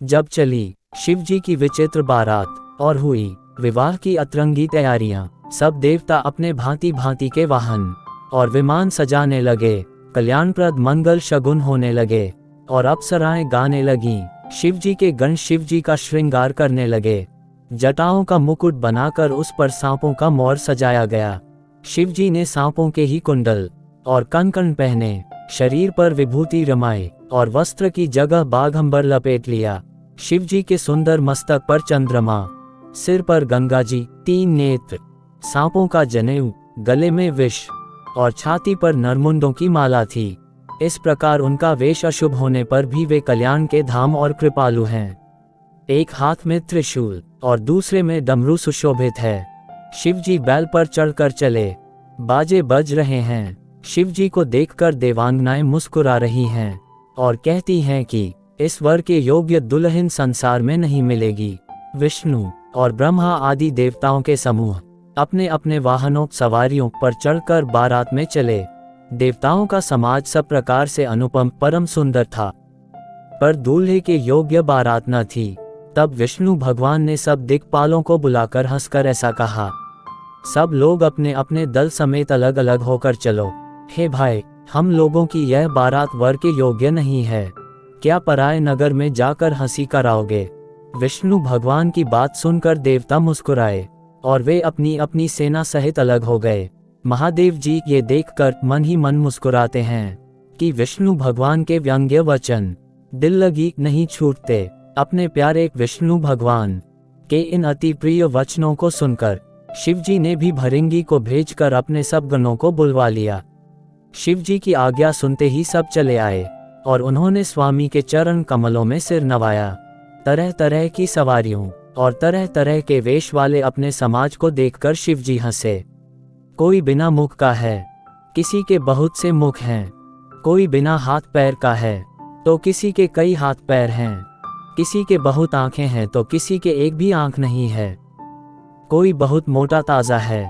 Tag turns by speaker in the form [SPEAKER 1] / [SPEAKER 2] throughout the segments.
[SPEAKER 1] जब चली शिव जी की विचित्र बारात और हुई विवाह की अतरंगी तैयारियां, सब देवता अपने भांति भांति के वाहन और विमान सजाने लगे। कल्याणप्रद मंगल शगुन होने लगे और अप्सराएं गाने लगीं। शिव जी के गण शिव जी का श्रृंगार करने लगे। जटाओं का मुकुट बनाकर उस पर सांपों का मोर सजाया गया। शिव जी ने सांपों के ही कुंडल और कंकण पहने, शरीर पर विभूति रमाए और वस्त्र की जगह बाघंबर लपेट लिया। शिव जी के सुंदर मस्तक पर चंद्रमा, सिर पर गंगा जी, 3 नेत्र, सांपों का जनेऊ, गले में विष और छाती पर नरमुंडों की माला थी। इस प्रकार उनका वेश अशुभ होने पर भी वे कल्याण के धाम और कृपालु हैं। एक हाथ में त्रिशूल और दूसरे में डमरू सुशोभित है। शिव जी बैल पर चढ़कर चले, बाजे बज रहे हैं। शिव जी को देखकर देवांगनाएं मुस्कुरा रही हैं और कहती हैं कि इस वर के योग्य दुल्हन संसार में नहीं मिलेगी। विष्णु और ब्रह्मा आदि देवताओं के समूह अपने अपने वाहनों सवारियों पर चढ़कर बारात में चले। देवताओं का समाज सब प्रकार से अनुपम परम सुंदर था, पर दूल्हे के योग्य बारात न थी। तब विष्णु भगवान ने सब दिक्पालों को बुलाकर हंसकर ऐसा कहा, सब लोग अपने अपने दल समेत अलग अलग होकर चलो। हे भाई, हम लोगों की यह बारात वर के योग्य नहीं है, क्या पराये नगर में जाकर हंसी कराओगे? विष्णु भगवान की बात सुनकर देवता मुस्कुराए और वे अपनी अपनी सेना सहित अलग हो गए। महादेव जी ये देखकर मन ही मन मुस्कुराते हैं कि विष्णु भगवान के व्यंग्य वचन दिल लगी नहीं छूटते। अपने प्यारे विष्णु भगवान के इन अति प्रिय वचनों को सुनकर शिव जी ने भी भृंगी को भेजकर अपने सब गणों को बुलवा लिया। शिव जी की आज्ञा सुनते ही सब चले आए और उन्होंने स्वामी के चरण कमलों में सिर नवाया। तरह तरह की सवारियों और तरह तरह के वेश वाले अपने समाज को देखकर शिव जी हंसे। कोई बिना मुख का है, किसी के बहुत से मुख हैं। कोई बिना हाथ पैर का है तो किसी के कई हाथ पैर हैं। किसी के बहुत आंखें हैं तो किसी के एक भी आंख नहीं है। कोई बहुत मोटा ताजा है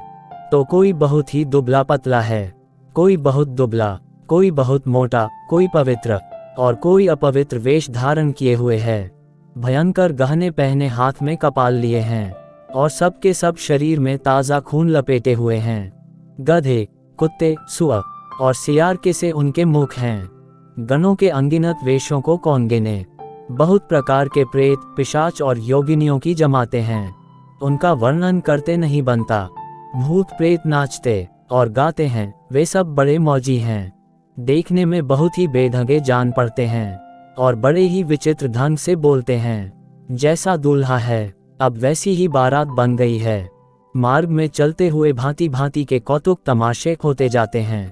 [SPEAKER 1] तो कोई बहुत ही दुबला पतला है। कोई बहुत दुबला, कोई बहुत मोटा, कोई पवित्र और कोई अपवित्र वेश धारण किए हुए है। भयंकर गहने पहने, हाथ में कपाल लिए हैं और सबके सब शरीर में ताजा खून लपेटे हुए हैं। गधे, कुत्ते, सुअर और सियार के से उनके मुख हैं। गणों के अनगिनत वेशों को कौन गिने। बहुत प्रकार के प्रेत, पिशाच और योगिनियों की जमाते हैं, उनका वर्णन करते नहीं बनता। भूत प्रेत नाचते और गाते हैं, वे सब बड़े मौजी हैं। देखने में बहुत ही बेढंगे जान पड़ते हैं और बड़े ही विचित्र ढंग से बोलते हैं। जैसा दूल्हा है अब वैसी ही बारात बन गई है। मार्ग में चलते हुए भांति भांति के कौतुक तमाशे होते जाते हैं।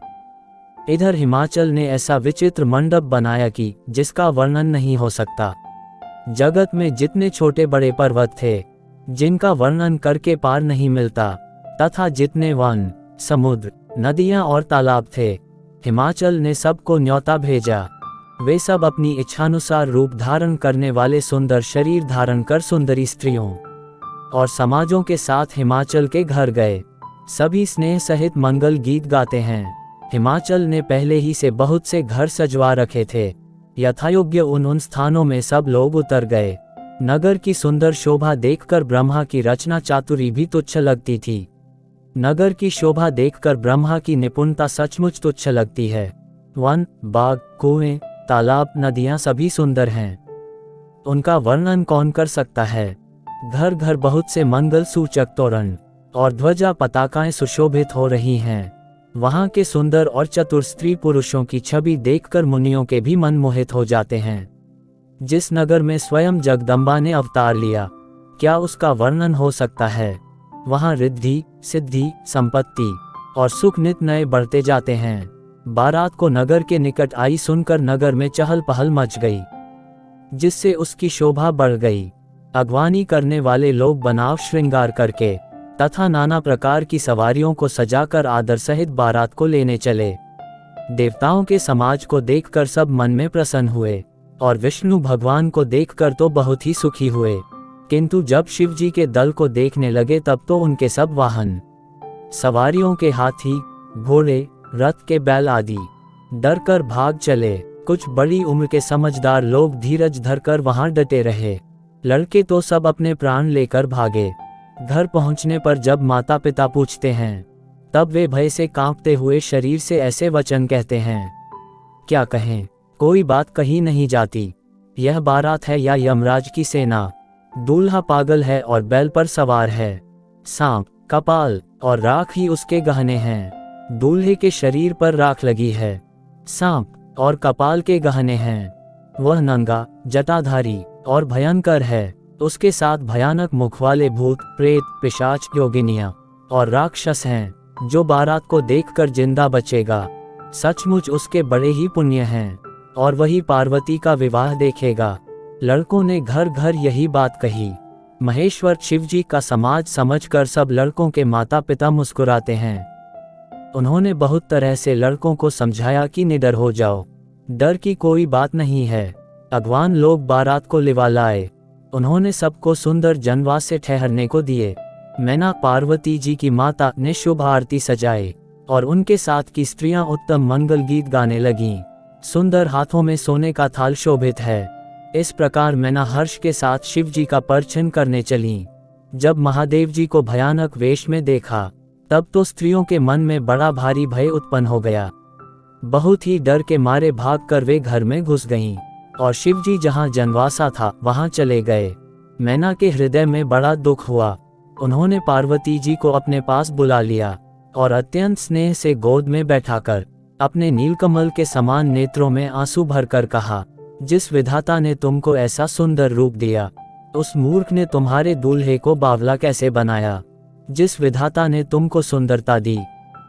[SPEAKER 1] इधर हिमाचल ने ऐसा विचित्र मंडप बनाया कि जिसका वर्णन नहीं हो सकता। जगत में जितने छोटे बड़े पर्वत थे जिनका वर्णन करके पार नहीं मिलता, तथा जितने वन, समुद्र, नदियां और तालाब थे, हिमाचल ने सबको न्योता भेजा। वे सब अपनी इच्छानुसार रूप धारण करने वाले सुंदर शरीर धारण कर सुंदरी स्त्रियों और समाजों के साथ हिमाचल के घर गए। सभी स्नेह सहित मंगल गीत गाते हैं। हिमाचल ने पहले ही से बहुत से घर सजवा रखे थे। यथायोग्य उन स्थानों में सब लोग उतर गए। नगर की सुंदर शोभा देखकर ब्रह्मा की रचना चातुरी भी तुच्छ लगती थी। नगर की शोभा देखकर ब्रह्मा की निपुणता सचमुच तुच्छ लगती है। वन, बाग, कुएं, तालाब, नदियां सभी सुंदर हैं, उनका वर्णन कौन कर सकता है। घर घर बहुत से मंगल सूचक तोरण और ध्वजा पताकाएं सुशोभित हो रही हैं। वहां के सुंदर और चतुर स्त्री पुरुषों की छवि देखकर मुनियों के भी मन मोहित हो जाते हैं। जिस नगर में स्वयं जगदम्बा ने अवतार लिया, क्या उसका वर्णन हो सकता है। वहां रिद्धि, सिद्धि, संपत्ति और सुख नित नए बढ़ते जाते हैं। बारात को नगर के निकट आई सुनकर नगर में चहल पहल मच गई, जिससे उसकी शोभा बढ़ गई। अगवानी करने वाले लोग बनाव श्रृंगार करके तथा नाना प्रकार की सवारियों को सजाकर आदर सहित बारात को लेने चले। देवताओं के समाज को देखकर सब मन में प्रसन्न हुए और विष्णु भगवान को देखकर तो बहुत ही सुखी हुए। किंतु जब शिव जी के दल को देखने लगे तब तो उनके सब वाहन, सवारियों के हाथी, घोड़े, रथ के बैल आदि डर कर भाग चले कुछ बड़ी उम्र के समझदार लोग धीरज धरकर वहां डटे रहे। लड़के तो सब अपने प्राण लेकर भागे। घर पहुंचने पर जब माता पिता पूछते हैं, तब वे भय से कांपते हुए शरीर से ऐसे वचन कहते हैं। क्या कहें, कोई बात कही नहीं जाती। यह बारात है या यमराज की सेना? दूल्हा पागल है और बैल पर सवार है। सांप, कपाल और राख ही उसके गहने हैं। दूल्हे के शरीर पर राख लगी है, सांप और कपाल के गहने हैं। वह नंगा, जटाधारी और भयंकर है। उसके साथ भयानक मुख वाले भूत, प्रेत, पिशाच, योगिनियां और राक्षस हैं। जो बारात को देखकर जिंदा बचेगा, सचमुच उसके बड़े ही पुण्य हैं, और वही पार्वती का विवाह देखेगा। लड़कों ने घर घर यही बात कही। महेश्वर शिवजी का समाज समझकर सब लड़कों के माता पिता मुस्कुराते हैं। उन्होंने बहुत तरह से लड़कों को समझाया कि निडर हो जाओ, डर की कोई बात नहीं है। अगवान लोग बारात को लिवा लाए। उन्होंने सबको सुंदर जनवास से ठहरने को दिए। मैना पार्वती जी की माता ने शुभ आरती सजाई और उनके साथ की स्त्रियां उत्तम मंगल गीत गाने लगीं। सुंदर हाथों में सोने का थाल शोभित है। इस प्रकार मैना हर्ष के साथ शिव जी का परिचय करने चलीं। जब महादेव जी को भयानक वेश में देखा, तब तो स्त्रियों के मन में बड़ा भारी भय उत्पन्न हो गया। बहुत ही डर के मारे भागकर वे घर में घुस गईं और शिव जी जहाँ जनवासा था वहां चले गए। मैना के हृदय में बड़ा दुख हुआ। उन्होंने पार्वती जी को अपने पास बुला लिया और अत्यंत स्नेह से गोद में बैठाकर अपने नीलकमल के समान नेत्रों में आंसू भरकर कहा, जिस विधाता ने तुमको ऐसा सुंदर रूप दिया, उस मूर्ख ने तुम्हारे दूल्हे को बावला कैसे बनाया? जिस विधाता ने तुमको सुंदरता दी,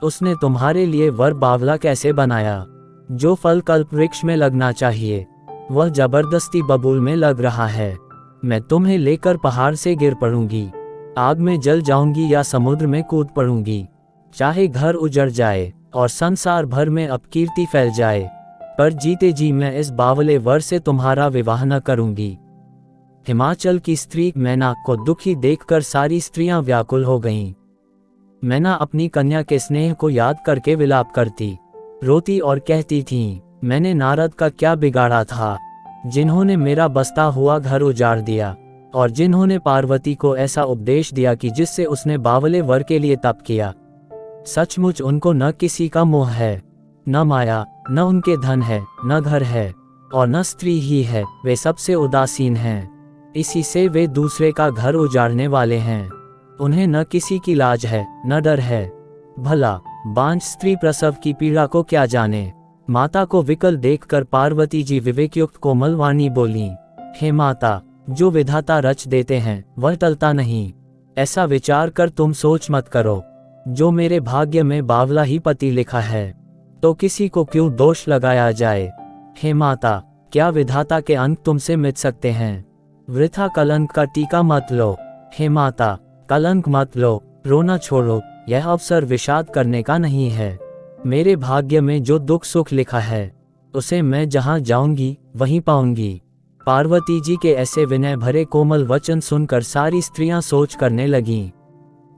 [SPEAKER 1] उसने तुम्हारे लिए वर बावला कैसे बनाया? जो फल कल्प वृक्ष में लगना चाहिए, वह जबरदस्ती बबूल में लग रहा है। मैं तुम्हें लेकर पहाड़ से गिर पड़ूंगी, आग में जल जाऊंगी या समुद्र में कूद पड़ूंगी। चाहे घर उजड़ जाए और संसार भर में अपकीर्ति फैल जाए, पर जीते जी मैं इस बावले वर से तुम्हारा विवाह न करूंगी। हिमाचल की स्त्री मैना को दुखी देखकर सारी स्त्रियां व्याकुल हो गईं। मैना अपनी कन्या के स्नेह को याद करके विलाप करती, रोती और कहती थीं, मैंने नारद का क्या बिगाड़ा था, जिन्होंने मेरा बसता हुआ घर उजाड़ दिया और जिन्होंने पार्वती को ऐसा उपदेश दिया कि जिससे उसने बावले वर के लिए तप किया। सचमुच उनको न किसी का मोह है, न माया, न उनके धन है, न घर है और न स्त्री ही है। वे सबसे उदासीन हैं, इसी से वे दूसरे का घर उजाड़ने वाले हैं। उन्हें न किसी की लाज है, न डर है। भला बांझ स्त्री प्रसव की पीड़ा को क्या जाने। माता को विकल देखकर पार्वती जी विवेकयुक्त कोमल वाणी बोली, हे माता, जो विधाता रच देते हैं वह टलता नहीं। ऐसा विचार कर तुम सोच मत करो। जो मेरे भाग्य में बावला ही पति लिखा है, तो किसी को क्यों दोष लगाया जाए। हे माता, क्या विधाता के अंक तुमसे मिट सकते हैं? वृथा कलंक का टीका मत लो। हे माता, कलंक मत लो, रोना छोड़ो। यह अवसर विषाद करने का नहीं है। मेरे भाग्य में जो दुख सुख लिखा है, उसे मैं जहां जाऊंगी वहीं पाऊंगी। पार्वती जी के ऐसे विनय भरे कोमल वचन सुनकर सारी स्त्रियां सोच करने लगीं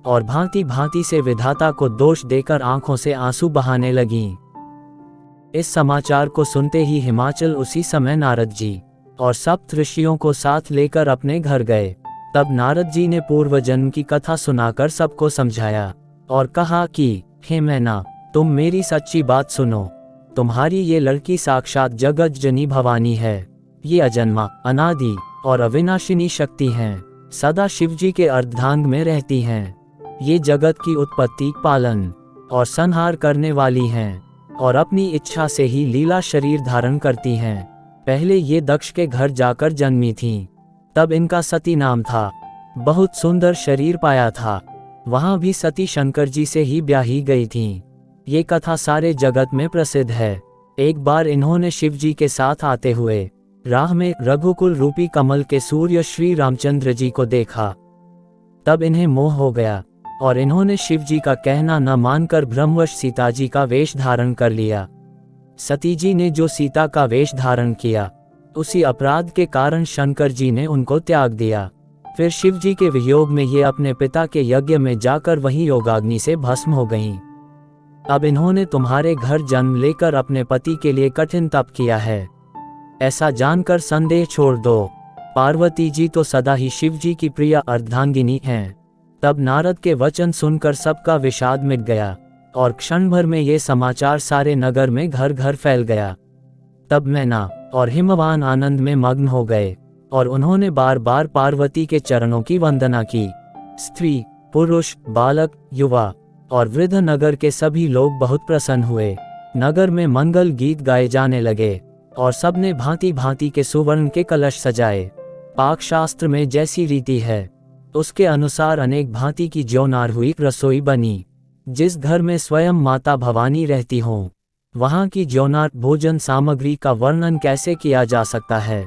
[SPEAKER 1] और भांति भांति से विधाता को दोष देकर आंखों से आंसू बहाने लगीं। इस समाचार को सुनते ही हिमाचल उसी समय नारद जी और सप्त ऋषियों को साथ लेकर अपने घर गए। तब नारद जी ने पूर्व जन्म की कथा सुनाकर सबको समझाया और कहा कि हे मैना, तुम मेरी सच्ची बात सुनो। तुम्हारी ये लड़की साक्षात जगत जनी भवानी है। ये अजन्मा, अनादि और अविनाशिनी शक्ति हैं। सदा शिवजी के अर्धांग में रहती हैं। ये जगत की उत्पत्ति, पालन और संहार करने वाली हैं और अपनी इच्छा से ही लीला शरीर धारण करती हैं। पहले ये दक्ष के घर जाकर जन्मी थीं। तब इनका सती नाम था। बहुत सुंदर शरीर पाया था। वहां भी सती शंकर जी से ही ब्याही गई थीं। ये कथा सारे जगत में प्रसिद्ध है। एक बार इन्होंने शिव जी के साथ आते हुए राह में रघुकुल रूपी कमल के सूर्य श्री रामचंद्र जी को देखा। तब इन्हें मोह हो गया और इन्होंने शिव जी का कहना न मानकर ब्रह्मवश सीता जी का वेश धारण कर लिया। सती जी ने जो सीता का वेश धारण किया, उसी अपराध के कारण शंकर जी ने उनको त्याग दिया। फिर शिव जी के वियोग में ये अपने पिता के यज्ञ में जाकर वहीं योगाग्नि से भस्म हो गईं। अब इन्होंने तुम्हारे घर जन्म लेकर अपने पति के लिए कठिन तप किया है, ऐसा जानकर संदेह छोड़ दो। पार्वती जी तो सदा ही शिव जी की प्रिय अर्धांगिनी हैं। तब नारद के वचन सुनकर सबका विषाद मिट गया और क्षण भर में ये समाचार सारे नगर में घर घर फैल गया। तब मैना और हिमवान आनंद में मग्न हो गए और उन्होंने बार बार पार्वती के चरणों की वंदना की। स्त्री, पुरुष, बालक, युवा और वृद्ध नगर के सभी लोग बहुत प्रसन्न हुए। नगर में मंगल गीत गाए जाने लगे और सबने भांति भांति के सुवर्ण के कलश सजाए। पाक शास्त्र में जैसी रीति है उसके अनुसार अनेक भांति की ज्योनार हुई रसोई बनी। जिस घर में स्वयं माता भवानी रहती हों वहां की ज्योनार भोजन सामग्री का वर्णन कैसे किया जा सकता है।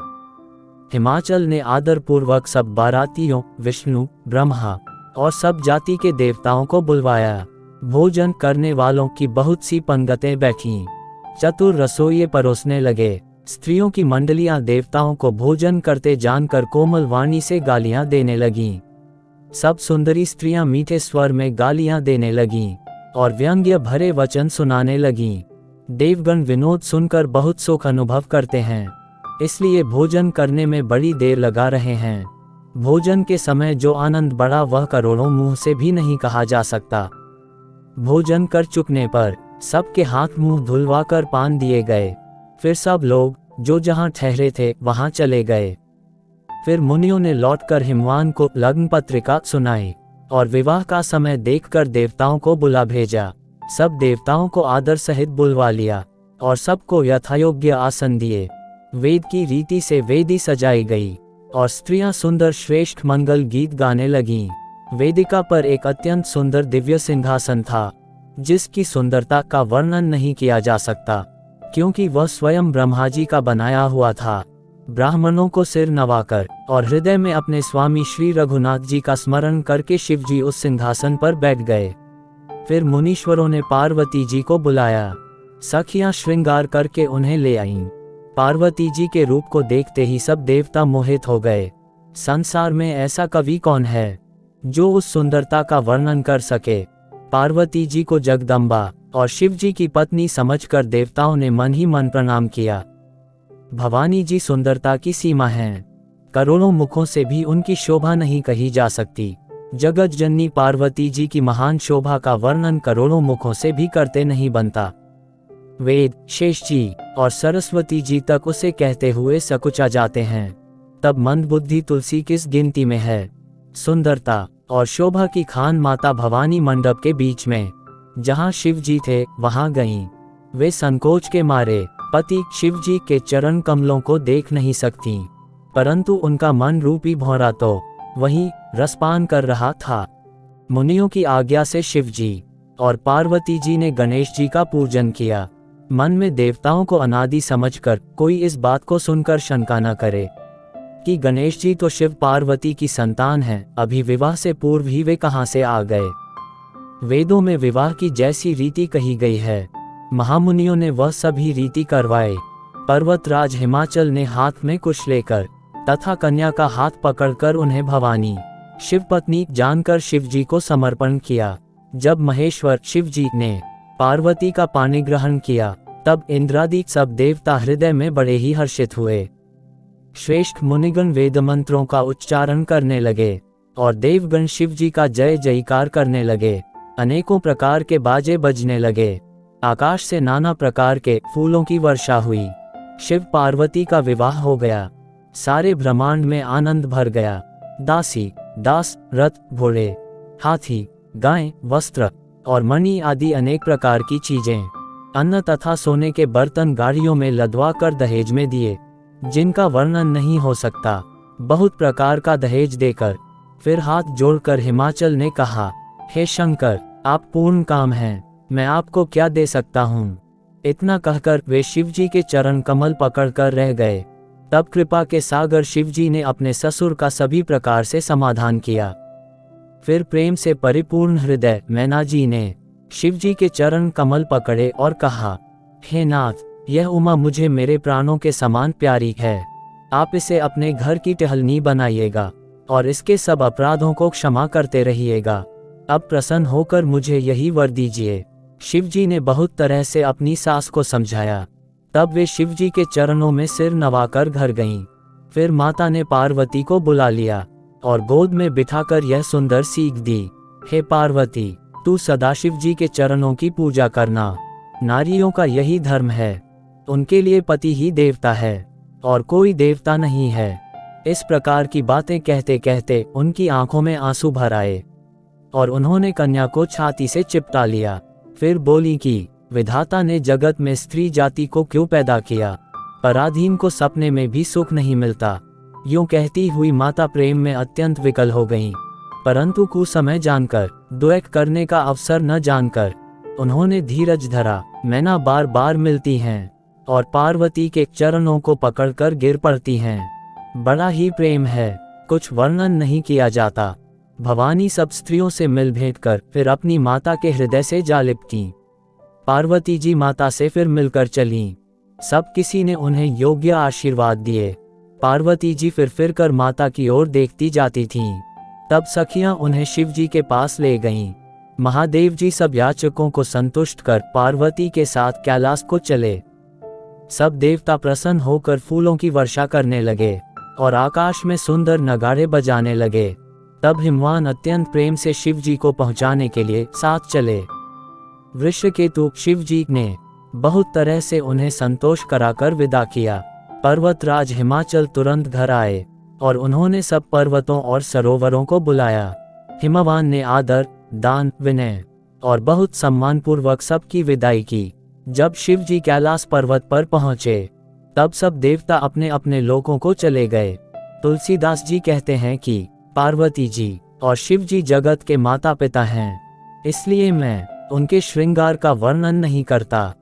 [SPEAKER 1] हिमाचल ने आदरपूर्वक सब बारातियों, विष्णु, ब्रह्मा और सब जाति के देवताओं को बुलवाया। भोजन करने वालों की बहुत सी पंगतें बैठीं। चतुर रसोइये परोसने लगे। स्त्रियों की मंडलियां देवताओं को भोजन करते जानकर कोमल वाणी से गालियां देने लगीं। सब सुंदरी स्त्रियां मीठे स्वर में गालियां देने लगीं और व्यंग्य भरे वचन सुनाने लगीं। देवगण विनोद सुनकर बहुत सुख अनुभव करते हैं, इसलिए भोजन करने में बड़ी देर लगा रहे हैं। भोजन के समय जो आनंद बढ़ा वह करोड़ों मुंह से भी नहीं कहा जा सकता। भोजन कर चुकने पर सबके हाथ मुंह धुलवाकर पान दिए गए। फिर सब लोग जो जहां ठहरे थे वहां चले गए। फिर मुनियों ने लौटकर हिमवान को लग्न पत्रिका सुनाई और विवाह का समय देखकर देवताओं को बुला भेजा। सब देवताओं को आदर सहित बुलवा लिया और सबको यथायोग्य आसन दिए। वेद की रीति से वेदी सजाई गई और स्त्रियां सुंदर श्रेष्ठ मंगल गीत गाने लगीं। वेदिका पर एक अत्यंत सुंदर दिव्य सिंहासन था जिसकी सुंदरता का वर्णन नहीं किया जा सकता, क्योंकि वह स्वयं ब्रह्मा जी का बनाया हुआ था। ब्राह्मणों को सिर नवाकर और हृदय में अपने स्वामी श्री रघुनाथ जी का स्मरण करके शिव जी उस सिंहासन पर बैठ गए। फिर मुनीश्वरों ने पार्वती जी को बुलाया। सखियां श्रृंगार करके उन्हें ले आईं। पार्वती जी के रूप को देखते ही सब देवता मोहित हो गए। संसार में ऐसा कवि कौन है जो उस सुंदरता का वर्णन कर सके। पार्वती जी को जगदम्बा और शिव जी की पत्नी समझकर देवताओं ने मन ही मन प्रणाम किया। भवानी जी सुंदरता की सीमा हैं। करोड़ों मुखों से भी उनकी शोभा नहीं कही जा सकती। जगत जननी पार्वती जी की महान शोभा का वर्णन करोड़ों मुखों से भी करते नहीं बनता। वेद, शेष जी और सरस्वती जी तक उसे कहते हुए सकुचा जाते हैं। तब मंदबुद्धि तुलसी किस गिनती में है। सुंदरता और शोभा की खान माता भवानी मंडप के बीच में जहां शिव जी थे वहां गईं। वे संकोच के मारे पति शिव जी के चरण कमलों को देख नहीं सकती, परंतु उनका मन रूपी भौरा तो वहीं रसपान कर रहा था। मुनियों की आज्ञा से शिव जी और पार्वती जी ने गणेश जी का पूजन किया। मन में देवताओं को अनादि समझकर कोई इस बात को सुनकर शंका न करे कि गणेश जी तो शिव पार्वती की संतान हैं, अभी विवाह से पूर्व ही वे कहां से आ गए। वेदों में विवाह की जैसी रीति कही गई है, महामुनियों ने वह सभी रीति करवाए। पर्वतराज हिमाचल ने हाथ में कुश लेकर तथा कन्या का हाथ पकड़कर उन्हें भवानी शिव पत्नी जानकर शिव जी को समर्पण किया। जब महेश्वर शिव जी ने पार्वती का पानी ग्रहण किया तब इंद्रादि सब देवता हृदय में बड़े ही हर्षित हुए। श्रेष्ठ मुनिगण वेद मंत्रों का उच्चारण करने लगे और देवगण शिव जी का जय जयकार करने लगे। अनेकों प्रकार के बाजे बजने लगे। आकाश से नाना प्रकार के फूलों की वर्षा हुई। शिव पार्वती का विवाह हो गया। सारे ब्रह्मांड में आनंद भर गया। दासी, दास, रथ, घोड़े, हाथी, गाय, वस्त्र और मणि आदि अनेक प्रकार की चीजें, अन्न तथा सोने के बर्तन गाड़ियों में लदवा कर दहेज में दिए, जिनका वर्णन नहीं हो सकता। बहुत प्रकार का दहेज देकर फिर हाथ जोड़कर हिमाचल ने कहा, हे शंकर, आप पूर्ण काम हैं, मैं आपको क्या दे सकता हूँ। इतना कहकर वे शिवजी के चरण कमल पकड़कर रह गए। तब कृपा के सागर शिवजी ने अपने ससुर का सभी प्रकार से समाधान किया। फिर प्रेम से परिपूर्ण हृदय मैना जी ने शिवजी के चरण कमल पकड़े और कहा, हे नाथ, यह उमा मुझे मेरे प्राणों के समान प्यारी है। आप इसे अपने घर की टहलनी बनाइएगा और इसके सब अपराधों को क्षमा करते रहिएगा। अब प्रसन्न होकर मुझे यही वर दीजिए। शिवजी ने बहुत तरह से अपनी सास को समझाया। तब वे शिवजी के चरणों में सिर नवाकर घर गईं। फिर माता ने पार्वती को बुला लिया और गोद में बिठाकर यह सुंदर सीख दी, हे पार्वती, तू सदा शिवजी के चरणों की पूजा करना। नारियों का यही धर्म है, उनके लिए पति ही देवता है और कोई देवता नहीं है। इस प्रकार की बातें कहते कहते उनकी आंखों में आंसू भर आए और उन्होंने कन्या को छाती से चिपटा लिया। फिर बोली कि विधाता ने जगत में स्त्री जाति को क्यों पैदा किया, पराधीन को सपने में भी सुख नहीं मिलता। यूं कहती हुई माता प्रेम में अत्यंत विकल हो गईं, परंतु कुसमय जानकर, द्वेष करने का अवसर न जानकर उन्होंने धीरज धरा। मैना बार बार मिलती हैं और पार्वती के चरणों को पकड़कर गिर पड़ती हैं। बड़ा ही प्रेम है, कुछ वर्णन नहीं किया जाता। भवानी सब स्त्रियों से मिल भेंट कर फिर अपनी माता के हृदय से जा लिपटीं। पार्वती जी माता से फिर मिलकर चलीं। सब किसी ने उन्हें योग्य आशीर्वाद दिए। पार्वती जी फिर कर माता की ओर देखती जाती थीं। तब सखियां उन्हें शिवजी के पास ले गईं। महादेव जी सब याचकों को संतुष्ट कर पार्वती के साथ कैलाश को चले। सब देवता प्रसन्न होकर फूलों की वर्षा करने लगे और आकाश में सुंदर नगाड़े बजाने लगे। तब हिमवान अत्यंत प्रेम से शिवजी को पहुंचाने के लिए साथ चले। वृषकेतु शिवजी ने बहुत तरह से उन्हें संतोष कराकर विदा किया। पर्वतराज हिमाचल तुरंत घर आए और उन्होंने सब पर्वतों और सरोवरों को बुलाया। हिमवान ने आदर, दान, विनय और बहुत सम्मानपूर्वक सबकी विदाई की। जब शिवजी कैलाश पर्वत पर पहुंचे तब सब देवता अपने अपने लोकों को चले गए। तुलसीदास जी कहते हैं कि पार्वती जी और शिवजी जगत के माता पिता हैं, इसलिए मैं उनके श्रृंगार का वर्णन नहीं करता।